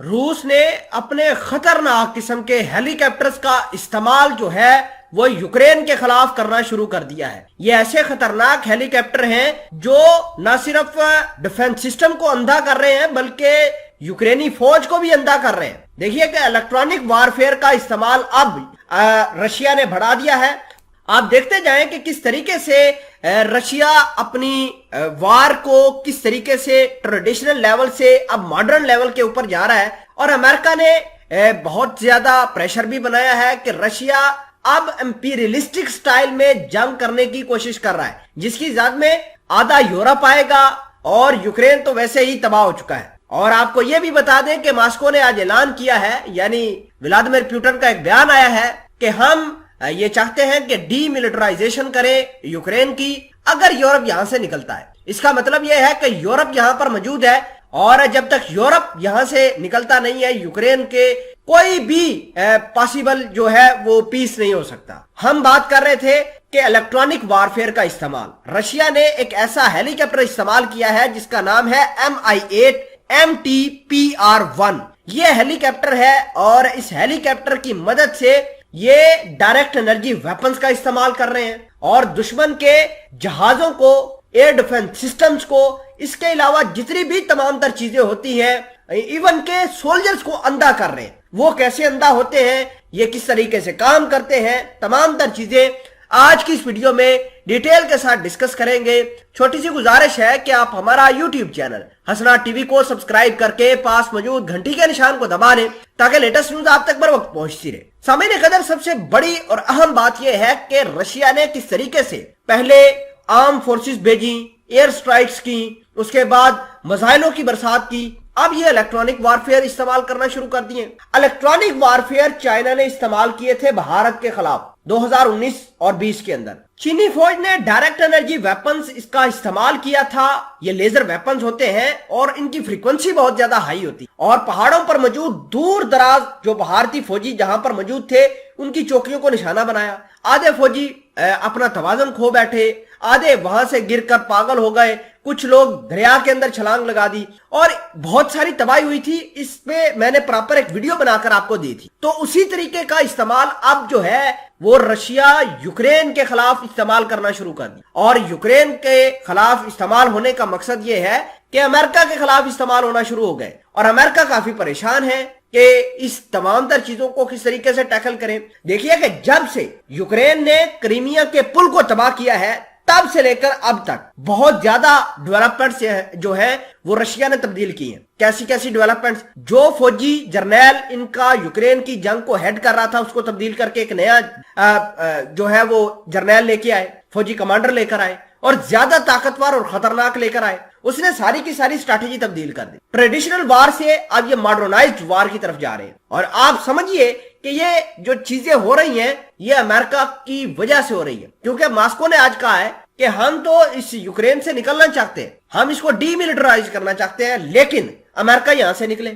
روس نے اپنے خطرناک قسم کے ہیلی کاپٹرز کا استعمال جو ہے وہ یوکرین کے خلاف کرنا شروع کر دیا ہے۔ یہ ایسے خطرناک ہیلی کاپٹر ہیں جو نہ صرف ڈیفنس سسٹم کو اندھا کر رہے ہیں بلکہ یوکرینی فوج کو بھی اندھا کر رہے ہیں۔ دیکھیے کہ الیکٹرانک وارفیئر کا استعمال اب رشیا نے بڑھا دیا ہے۔ آپ دیکھتے جائیں کہ کس طریقے سے رشیا اپنی وار کو کس طریقے سے ٹریڈیشنل لیول سے اب ماڈرن لیول کے اوپر جا رہا ہے، اور امریکہ نے بہت زیادہ پریشر بھی بنایا ہے کہ رشیا اب امپیریلسٹک سٹائل میں جنگ کرنے کی کوشش کر رہا ہے، جس کی زد میں آدھا یورپ آئے گا، اور یوکرین تو ویسے ہی تباہ ہو چکا ہے۔ اور آپ کو یہ بھی بتا دیں کہ ماسکو نے آج اعلان کیا ہے، یعنی ولادیمیر پوٹن کا ایک بیان آیا ہے کہ ہم یہ چاہتے ہیں کہ ڈی ملٹرائزیشن کریں یوکرین کی اگر یورپ یہاں سے نکلتا ہے۔ اس کا مطلب یہ ہے کہ یورپ یہاں پر موجود ہے، اور جب تک یورپ یہاں سے نکلتا نہیں ہے یوکرین کے کوئی بھی پاسیبل جو ہے وہ پیس نہیں ہو سکتا۔ ہم بات کر رہے تھے کہ الیکٹرانک وارفیئر کا استعمال، رشیا نے ایک ایسا ہیلی کاپٹر استعمال کیا ہے جس کا نام ہے Mi-8 MTPR-1۔ یہ ہیلی کاپٹر ہے، اور اس ہیلی کاپٹر کی مدد سے یہ ڈائریکٹ انرجی ویپنز کا استعمال کر رہے ہیں، اور دشمن کے جہازوں کو، ایئر ڈیفنس سسٹمز کو، اس کے علاوہ جتنی بھی تمام تر چیزیں ہوتی ہیں، ایون کے سولجرز کو اندھا کر رہے ہیں۔ وہ کیسے اندھا ہوتے ہیں، یہ کس طریقے سے کام کرتے ہیں، تمام تر چیزیں آج کی اس ویڈیو میں ڈیٹیل کے ساتھ ڈسکس کریں گے۔ چھوٹی سی گزارش ہے کہ آپ ہمارا یوٹیوب چینل حسنات ٹی وی کو سبسکرائب کر کے پاس موجود گھنٹی کے نشان کو دبا لیں تاکہ لیٹسٹ نیوز آپ تک بر وقت پہنچتی رہے۔ سامعین قدر، سب سے بڑی اور اہم بات یہ ہے کہ رشیا نے کس طریقے سے پہلے آرم فورسز بھیجی، ایئر سٹرائکس کی، اس کے بعد میزائلوں کی برسات کی، اب یہ الیکٹرانک وارفیئر استعمال کرنا شروع کر دیے۔ الیکٹرانک وارفیئر چائنا نے استعمال کیے تھے بھارت کے خلاف 2019 اور 20 کے اندر۔ چینی فوج نے ڈائریکٹ انرجی ویپنز اس کا استعمال کیا تھا۔ یہ لیزر ویپنز ہوتے ہیں اور ان کی فریکوینسی بہت زیادہ ہائی ہوتی، اور پہاڑوں پر موجود دور دراز جو بھارتی فوجی جہاں پر موجود تھے ان کی چوکیوں کو نشانہ بنایا۔ آدھے فوجی اپنا توازن کھو بیٹھے، آدھے وہاں سے گر کر پاگل ہو گئے، کچھ لوگ دریا کے اندر چھلانگ لگا دی، اور بہت ساری تباہی ہوئی تھی۔ اس پہ میں نے پراپر ایک ویڈیو بنا کر آپ کو دی تھی۔ تو اسی طریقے کا استعمال اب جو ہے وہ رشیا یوکرین کے خلاف استعمال کرنا شروع کر دی، اور یوکرین کے خلاف استعمال ہونے کا مقصد یہ ہے کہ امریکہ کے خلاف استعمال ہونا شروع ہو گئے، اور امریکہ کافی پریشان ہے کہ اس تمام تر چیزوں کو کس طریقے سے ٹیکل کریں۔ دیکھیے کہ جب سے یوکرین نے کرائمیا کے پل کو تباہ کیا ہے تب سے لے کر اب تک بہت زیادہ ڈیولپمنٹس جو ہیں وہ رشیا نے تبدیل کی ہیں۔ کیسی ڈیولپمنٹس؟ جو فوجی جرنیل ان کا یوکرین کی جنگ کو ہیڈ کر رہا تھا اس کو تبدیل کر کے ایک نیا جو ہے وہ جرنیل لے کے آئے، فوجی کمانڈر لے کر آئے، اور زیادہ طاقتور اور خطرناک لے کر آئے۔ اس نے ساری کی ساری اسٹریٹجی تبدیل کر دی۔ ٹریڈیشنل وار سے اب یہ ماڈرنائزڈ وار کی طرف جا رہے ہیں، اور آپ سمجھیے کہ یہ جو چیزیں ہو رہی ہیں یہ امریکہ کی وجہ سے ہو رہی ہے، کیونکہ ماسکو نے آج کہا ہے کہ ہم تو اس یوکرین سے نکلنا چاہتے ہیں، ہم اس کو ڈی ملٹرائز کرنا چاہتے ہیں، لیکن امریکہ یہاں سے نکلے۔